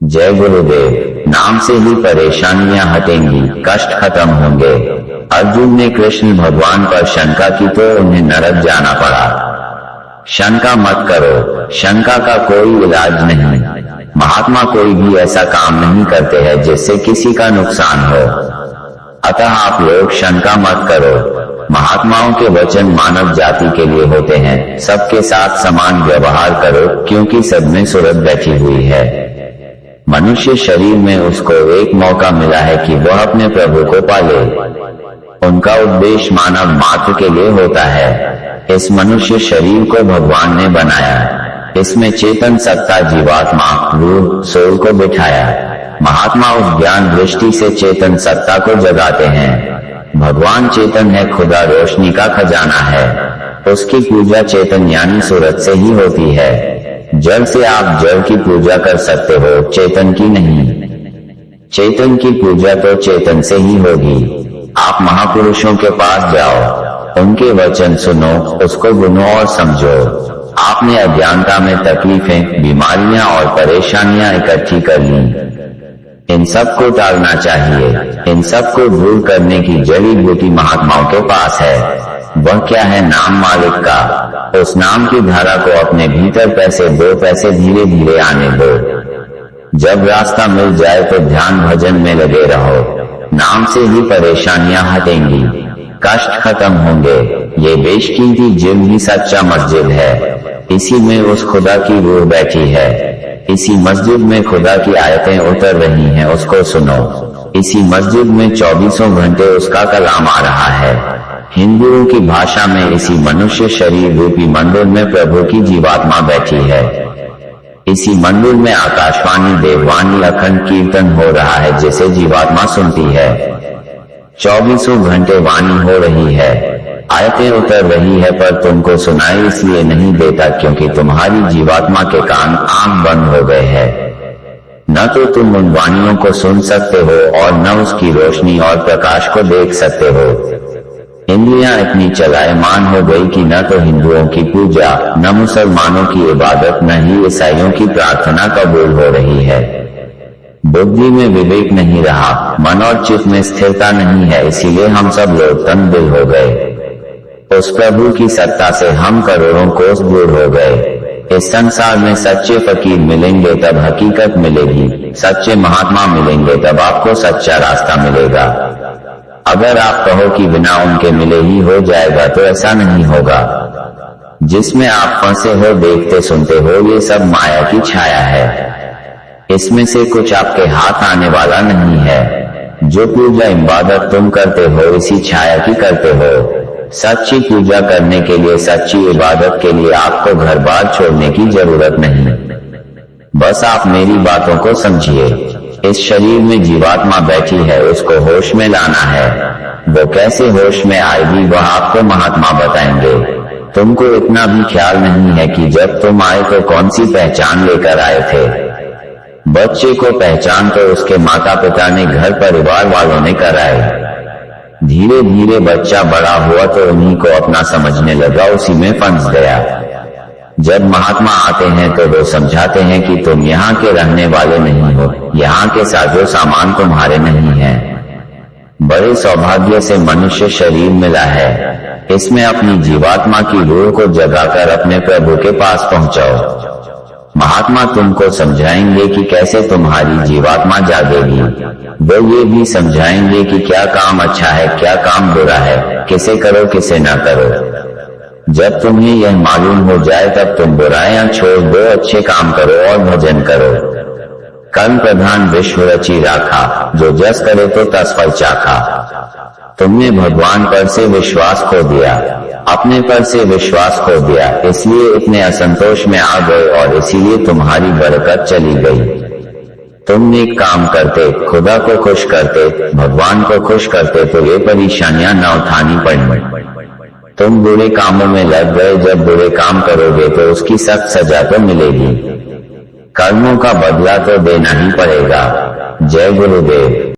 जय गुरुदेव। नाम से ही परेशानियां हटेंगी, कष्ट खत्म होंगे। अर्जुन ने कृष्ण भगवान पर शंका की तो उन्हें नरक जाना पड़ा। शंका मत करो, शंका का कोई इलाज नहीं। महात्मा कोई भी ऐसा काम नहीं करते हैं जिससे किसी का नुकसान हो, अतः आप लोग शंका मत करो। महात्माओं के वचन मानव जाति के लिए होते हैं। सबके साथ समान व्यवहार करो, क्योंकि सब में सूरत बैठी हुई है। मनुष्य शरीर में उसको एक मौका मिला है कि वह अपने प्रभु को पाले। उनका उपदेश मानव मात्र के लिए होता है। इस मनुष्य शरीर को भगवान ने बनाया। इसमें चेतन सत्ता, जीवात्मा, रूह, सोल को बिठाया। महात्मा उस ज्ञान दृष्टि से चेतन सत्ता को जगाते हैं। भगवान चेतन है, खुदा रोशनी का खजाना है। उसकी पूजा चेतन यानी सूरत से ही होती है। जड़ से आप जड़ की पूजा कर सकते हो, चेतन की नहीं। चेतन की पूजा तो चेतन से ही होगी। आप महापुरुषों के पास जाओ, उनके वचन सुनो, उसको गुनो और समझो। आपने अज्ञानता में तकलीफें, बीमारियां और परेशानियां इकट्ठी कर ली। इन सब को टालना चाहिए। इन सब को दूर करने की जड़ी बूटी महात्माओं के पास है। वह क्या है? नाम मालिक का। उस नाम की धारा को अपने भीतर पैसे दो, पैसे धीरे धीरे आने दो। जब रास्ता मिल जाए तो ध्यान भजन में लगे रहो। नाम से ही परेशानियां हटेंगी, कष्ट खत्म होंगे। ये बेशकीमती जिम ही सच्चा मस्जिद है। इसी में उस खुदा की रूह बैठी है। इसी मस्जिद में खुदा की आयतें उतर रही हैं, उसको सुनो। इसी मस्जिद में 24 घंटे उसका कलाम आ रहा है। हिंदुओं की भाषा में इसी मनुष्य शरीर रूपी मंदिर में प्रभु की जीवात्मा बैठी है। इसी मंदिर में आकाशवाणी, देववाणी, अखंड कीर्तन हो रहा है, जिसे जीवात्मा सुनती है। 24 घंटे वाणी हो रही है, आयतें उतर रही है, पर तुमको सुनाई इसलिए नहीं देता क्योंकि तुम्हारी जीवात्मा के कान, आंख बंद हो गए हैं। न तो तुम उन वाणियों को सुन सकते हो और न उसकी रोशनी और प्रकाश को देख सकते हो। इंद्रियां इतनी चलायमान हो गई कि न तो हिंदुओं की पूजा, न मुसलमानों की इबादत, न ही ईसाइयों की प्रार्थना कबूल हो रही है। बुद्धि में विवेक नहीं रहा, मन और चित्त में स्थिरता नहीं है, इसीलिए हम सब लोग तंग दिल हो गए। उस प्रभु की सत्ता से हम करोड़ों कोस दूर हो गए। इस संसार में सच्चे फकीर मिलेंगे तब हकीकत मिलेगी। सच्चे महात्मा मिलेंगे तब आपको सच्चा रास्ता मिलेगा। अगर आप कहो कि बिना उनके मिले ही हो जाएगा, तो ऐसा नहीं होगा। जिसमें आप फंसे हो, देखते सुनते हो, ये सब माया की छाया है। इसमें से कुछ आपके हाथ आने वाला नहीं है। जो पूजा इबादत तुम करते हो, इसी छाया की करते हो। सच्ची पूजा करने के लिए, सच्ची इबादत के लिए आपको घर बार छोड़ने की जरूरत नहीं। बस आप मेरी बातों को समझिए। इस शरीर में जीवात्मा बैठी है, उसको होश में लाना है। वो कैसे होश में आएगी, वह आपको महात्मा बताएंगे। तुमको इतना भी ख्याल नहीं है कि जब तुम आए तो कौन सी पहचान लेकर आए थे। बच्चे को पहचान तो उसके माता पिता ने, घर परिवार वालों ने कराई। धीरे धीरे बच्चा बड़ा हुआ तो उन्हीं को अपना समझने लगा, उसी में फंस गया। जब महात्मा आते हैं तो वो समझाते हैं कि तुम यहाँ के रहने वाले नहीं हो, यहाँ के साजो सामान तुम्हारे नहीं है। बड़े सौभाग्य से मनुष्य शरीर मिला है। इसमें अपनी जीवात्मा की रूह को जगाकर अपने प्रभु के पास पहुंचाओ। महात्मा तुमको समझाएंगे कि कैसे तुम्हारी जीवात्मा जागेगी। वो ये भी समझाएंगे कि क्या काम अच्छा है, क्या काम बुरा है, किसे करो, किसे ना करो। जब तुम्हें यह मालूम हो जाए तब तुम बुराइयां छोड़ दो, अच्छे काम करो और भजन करो। कर्म प्रधान विश्व रची राखा, जो जस करे तो तस फल चाखा। तुमने भगवान पर से विश्वास खो दिया, अपने पर से विश्वास खो दिया, इसलिए इतने असंतोष में आ गए और इसीलिए तुम्हारी बरकत चली गई। तुम नेक काम करते, खुदा को खुश करते, भगवान को खुश करते तो ये परेशानियां न उठानी पड़ी। तुम बुरे कामों में लग गए। जब बुरे काम करोगे तो उसकी सख्त सजा तो मिलेगी। कर्मों का बदला तो देना ही पड़ेगा। जय गुरुदेव।